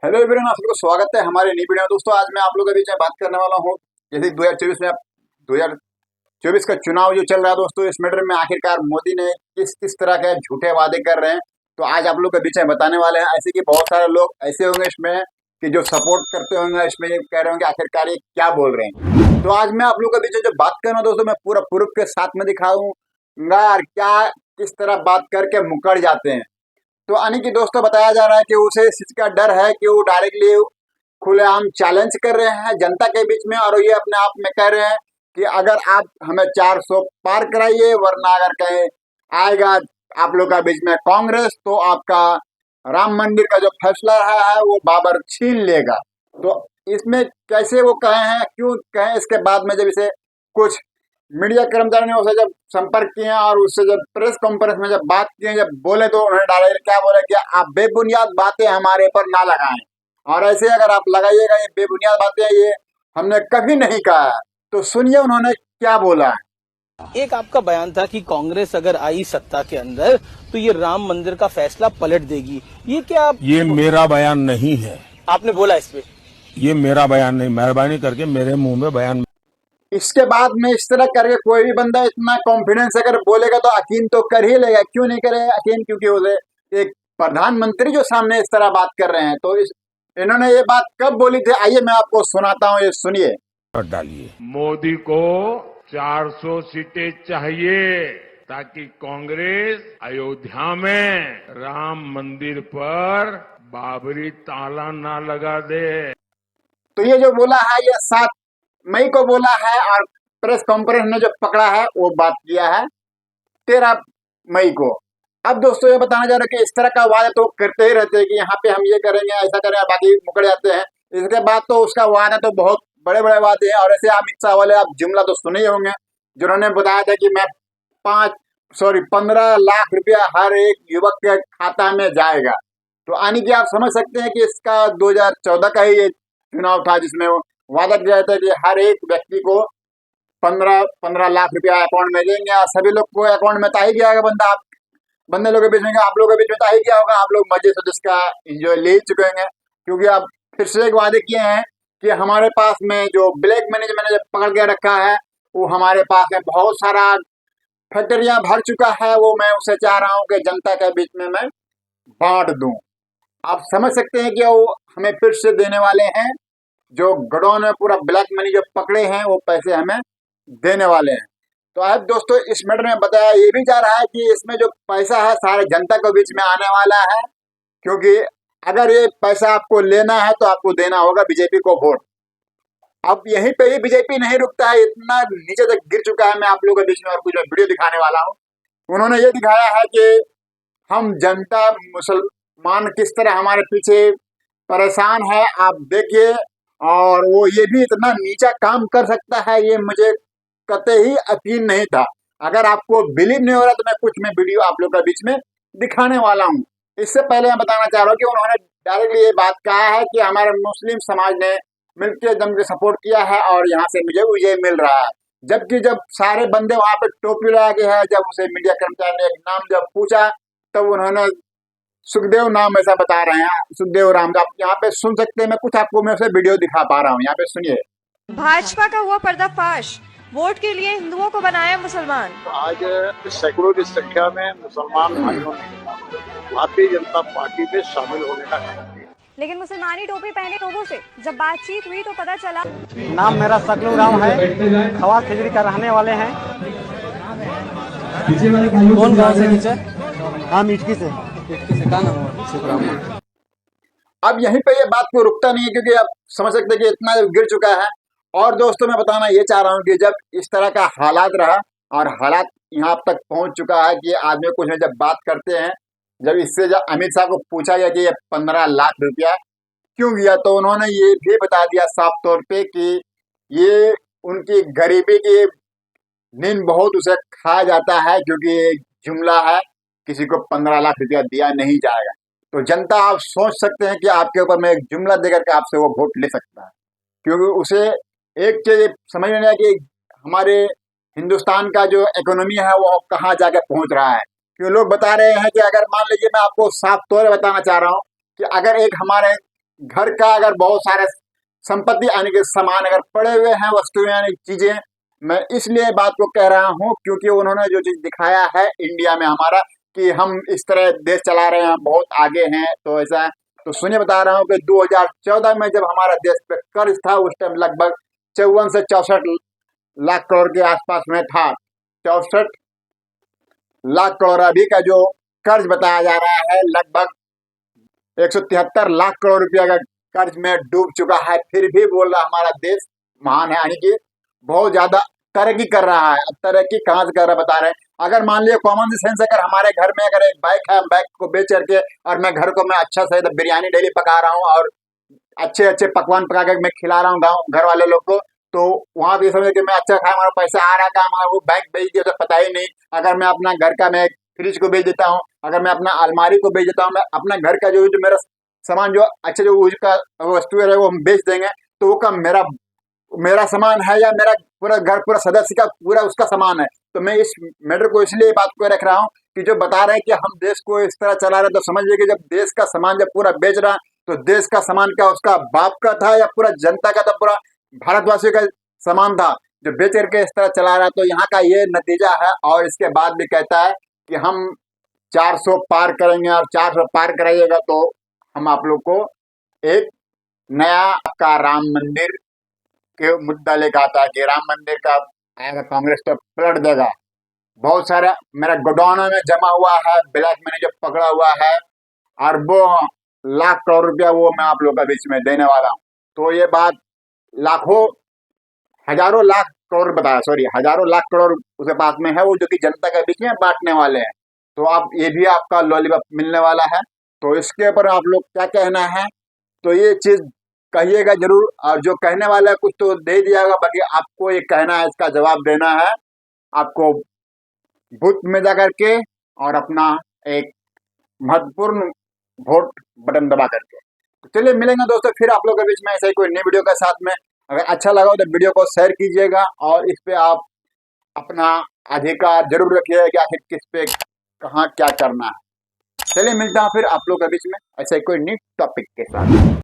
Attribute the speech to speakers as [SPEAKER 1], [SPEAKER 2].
[SPEAKER 1] Hello everyone, आप सबको स्वागत है हमारे नई वीडियो में। दोस्तों, आज मैं आप लोगों के बीच में बात करने वाला हूँ जैसे 2024 का चुनाव जो चल रहा है। दोस्तों, इस मैटर में आखिरकार मोदी ने किस किस तरह के झूठे वादे कर रहे हैं, तो आज आप लोग के बीच में बताने वाले हैं। ऐसे कि बहुत सारे लोग ऐसे होंगे इसमें कि जो सपोर्ट करते होंगे, इसमें ये कह रहे होंगे आखिरकार ये क्या बोल रहे हैं। तो आज मैं आप लोग के बीच में जो बात कर रहा हूँ दोस्तों, मैं पूरा प्रूफ के साथ में दिखाऊंगा और क्या किस तरह बात करके मुकर जाते हैं। तो यानी कि दोस्तों, बताया जा रहा है कि उसे इस चीज का डर है कि वो डायरेक्टली खुलेआम चैलेंज कर रहे हैं जनता के बीच में, और ये अपने आप में कह रहे हैं कि अगर आप हमें 400 पार कराइए, वरना अगर कहे आएगा आप लोग का बीच में कांग्रेस, तो आपका राम मंदिर का जो फैसला है वो बाबर छीन लेगा। तो इसमें कैसे वो कहे हैं, क्यों कहे, इसके बाद में जब इसे कुछ मीडिया कर्मचारी ने उसे जब संपर्क किए और उससे जब प्रेस कॉन्फ्रेंस में जब बात किए, जब बोले, तो उन्होंने डायरेक्ट क्या बोले कि आप बेबुनियाद बातें हमारे पर ना लगाएं, और ऐसे अगर आप लगाइएगा ये बेबुनियाद बातें, ये हमने कभी नहीं कहा है। तो सुनिए उन्होंने क्या बोला है।
[SPEAKER 2] एक आपका बयान था कि कांग्रेस अगर आई सत्ता के अंदर तो ये राम मंदिर का फैसला पलट देगी। ये क्या
[SPEAKER 3] ये मेरा बयान नहीं है।
[SPEAKER 2] आपने बोला इस पे?
[SPEAKER 3] ये मेरा बयान नहीं, मेहरबानी करके मेरे मुंह में बयान।
[SPEAKER 1] इसके बाद में इस तरह करके कोई भी बंदा इतना कॉन्फिडेंस अगर बोलेगा तो यकीन तो कर ही लेगा। क्यों नहीं करेगा यकीन? क्योंकि उसे एक प्रधानमंत्री जो सामने इस तरह बात कर रहे हैं। तो इन्होंने ये बात कब बोली थी, आइए मैं आपको सुनाता हूँ, ये सुनिए।
[SPEAKER 3] डालिए।
[SPEAKER 4] मोदी को 400 सीटें चाहिए ताकि कांग्रेस अयोध्या में राम मंदिर पर बाबरी ताला ना लगा दे।
[SPEAKER 1] तो ये जो बोला है ये 7 मई को बोला है, और प्रेस कॉन्फ्रेंस में जो पकड़ा है वो बात किया है 13 मई को। अब दोस्तों, ये बताना चाह रहे हैं कि इस तरह का वादा तो करते ही रहते हैं कि यहाँ पे हम ये करेंगे, ऐसा करेंगे, बाकी मुकर जाते हैं। इसके बाद तो उसका वादा तो बहुत बड़े बड़े वादे हैं। और ऐसे अमित शाह वाले आप जुमला तो सुने ही होंगे, जिन्होंने बताया था कि मैं 15 लाख रुपया हर एक युवक के खाता में जाएगा। तो यानी कि आप समझ सकते हैं कि इसका 2014 का ही ये चुनाव था, जिसमें वो वादा किया था कि हर एक व्यक्ति को 15 लाख रुपया अकाउंट में देंगे, और सभी लोग को अकाउंट में तो ही गया बंदा। आप बंदे लोगों के बीच में, आप लोगों के बीच में तो ही क्या होगा, आप लोग मजे से जिसका एंजॉय ले ही चुके हैं। क्योंकि आप फिर से एक वादे किए हैं कि हमारे पास में जो ब्लैक मनी जो मैंने पकड़ के रखा है, वो हमारे पास में बहुत सारा फैक्ट्रियां भर चुका है, वो मैं उसे चाह रहा हूँ कि जनता के बीच में मैं बांट दूं। आप समझ सकते हैं कि वो हमें फिर से देने वाले हैं, जो गडौन में पूरा ब्लैक मनी जो पकड़े हैं वो पैसे हमें देने वाले हैं। तो अब दोस्तों, इस मैटर में बताया ये भी जा रहा है कि इसमें जो पैसा है सारे जनता के बीच में आने वाला है। क्योंकि अगर ये पैसा आपको लेना है तो आपको देना होगा बीजेपी को वोट। अब यहीं पे ही बीजेपी नहीं रुकता है, इतना नीचे तक गिर चुका है। मैं आप लोगों के बीच में और कुछ वीडियो दिखाने वाला हूँ। उन्होंने ये दिखाया है कि हम जनता मुसलमान किस तरह हमारे पीछे परेशान है, आप देखिए। और वो ये भी इतना नीचा काम कर सकता है, ये मुझे कतई ही यकीन नहीं था। अगर आपको बिलीव नहीं हो रहा तो मैं कुछ में वीडियो आप लोग के बीच में दिखाने वाला हूँ। इससे पहले मैं बताना चाह रहा हूँ कि उन्होंने डायरेक्टली ये बात कहा है कि हमारे मुस्लिम समाज ने मिलकर जम के सपोर्ट किया है और यहाँ से मुझे विजय मिल रहा है। जबकि जब सारे बंदे वहां पे टोपी लगा के है, जब उसे मीडिया कर्मचारी ने एक नाम जब पूछा, तब उन्होंने सुखदेव नाम ऐसा बता रहे हैं, सुखदेव राम का। आप यहाँ पे सुन सकते हैं, मैं कुछ आपको मैं उसे वीडियो दिखा पा रहा हूँ, यहाँ पे सुनिए।
[SPEAKER 5] भाजपा का हुआ पर्दाफाश, वोट के लिए हिंदुओं को बनाया मुसलमान।
[SPEAKER 6] आज सैकड़ों की संख्या में मुसलमान भाइयों ने भारतीय जनता पार्टी में शामिल होने का काम किया।
[SPEAKER 5] लेकिन मुसलमानी टोपी पहने लोगों से जब बातचीत हुई तो पता चला।
[SPEAKER 7] नाम मेरा सकलू राम है, खवा खिजड़ी का रहने वाले हैं। कौन गांव से नीचे? हम इटकी से। का नाम है?
[SPEAKER 1] अब यहीं पे ये बात को रुकता नहीं है, क्योंकि आप समझ सकते हैं कि इतना गिर चुका है। और दोस्तों, मैं बताना ये चाह रहा हूँ कि जब इस तरह का हालात रहा और हालात यहाँ तक पहुंच चुका है कि आदमी कुछ जब बात करते हैं, जब इससे जब अमित शाह को पूछा गया कि ये 15 लाख रुपया क्यों गया, तो उन्होंने ये भी बता दिया साफ तौर पे कि ये उनकी गरीबी की नींद बहुत उसे खा जाता है, क्योंकि ये जुमला है, किसी को 15 लाख रुपया दिया नहीं जाएगा। तो जनता, आप सोच सकते हैं कि आपके ऊपर में एक जुमला देकर के आपसे वो वोट ले सकता है। क्योंकि उसे एक चीज समझ में नहीं आया कि हमारे हिंदुस्तान का जो इकोनॉमी है वो कहाँ जाकर पहुंच रहा है। क्योंकि लोग बता रहे हैं कि अगर मान लीजिए, मैं आपको साफ तौर पर बताना चाह रहा हूँ कि अगर एक हमारे घर का अगर बहुत सारे संपत्ति यानी कि सामान अगर पड़े हुए हैं, वस्तुएं यानी चीजें, मैं इसलिए बात को कह रहा हूं क्योंकि उन्होंने जो चीज दिखाया है इंडिया में हमारा कि हम इस तरह देश चला रहे हैं, बहुत आगे हैं, तो ऐसा है। तो सुनिए बता रहा हूं कि 2014 में जब हमारा देश पे कर्ज था उस टाइम लगभग 54 से 64 लाख करोड़ के आसपास में था। 64 लाख करोड़ अभी का जो कर्ज बताया जा रहा है लगभग 173 लाख करोड़ रुपया का कर्ज में डूब चुका है। फिर भी बोल रहा हमारा देश महान है, यानी कि बहुत ज्यादा तरक्की कर रहा है। अब तरक्की कहाँ से कर रहा है बता रहे हैं। अगर मान लिया कॉमन सेंस, अगर हमारे घर में अगर एक बाइक है, बाइक को बेच करके और मैं घर को मैं अच्छा से बिरयानी डेली पका रहा हूँ और अच्छे अच्छे पकवान पका के मैं खिला रहा हूँ गाँव घर वाले लोग को, तो वहां भी समझ कि मैं अच्छा खाया, हमारा पैसा आ रहा था, हमारा वो बाइक बेच दिया तो पता ही नहीं। अगर मैं अपना घर का मैं फ्रिज को बेच देता हूँ, अगर मैं अपना अलमारी को बेच देता हूँ, मैं अपना घर का जो मेरा सामान जो अच्छे जो यूज का वस्तु है वो हम बेच देंगे, तो वो का मेरा सामान है या मेरा पूरा घर पूरा सदस्य का पूरा उसका सामान है। तो मैं इस मैटर को इसलिए बात को रख रहा हूँ कि जो बता रहे हैं कि हम देश को इस तरह चला रहे हैं, तो समझिए कि जब देश का सामान जब पूरा बेच रहा है तो देश का सामान क्या उसका बाप का था या पूरा जनता का था, पूरा भारतवासियों का सामान था जो बेच करके इस तरह चला रहा है। तो यहाँ का ये नतीजा है। और इसके बाद भी कहता है कि हम 400 पार करेंगे और 400 पार कराइएगा तो हम आप लोग को एक नया आपका राम मंदिर के मुद्दा लेकर आता है कि राम मंदिर का आएगा कांग्रेस तो पलट देगा। बहुत सारा मेरा गोडाउन में जमा हुआ है, ब्लैक मनी जो पकड़ा हुआ है, अरबों लाख करोड़ रुपया वो मैं आप लोग के बीच में देने वाला हूँ। तो ये बात लाखों हजारों लाख करोड़ बताया, सॉरी हजारों लाख करोड़ उसके पास में है वो, जो कि जनता के बीच में बांटने वाले हैं। तो आप ये भी आपका लॉलीपॉप मिलने वाला है। तो इसके ऊपर आप लोग क्या कहना है, तो ये चीज कहिएगा जरूर। और जो कहने वाला है कुछ तो दे दिया होगा, बाकी आपको ये कहना है, इसका जवाब देना है आपको बूथ में जा करके और अपना एक महत्वपूर्ण वोट बटन दबा करके। तो चलिए मिलेंगे दोस्तों फिर आप लोगों के बीच में ऐसे ही कोई नई वीडियो के साथ में। अगर अच्छा लगा हो तो वीडियो को शेयर कीजिएगा और इस पे आप अपना अधिकार जरूर रखिएगा कि आखिर किस पे कहाँ क्या करना है। चलिए मिलता हूँ फिर आप लोगों के बीच में ऐसे कोई नई टॉपिक के साथ।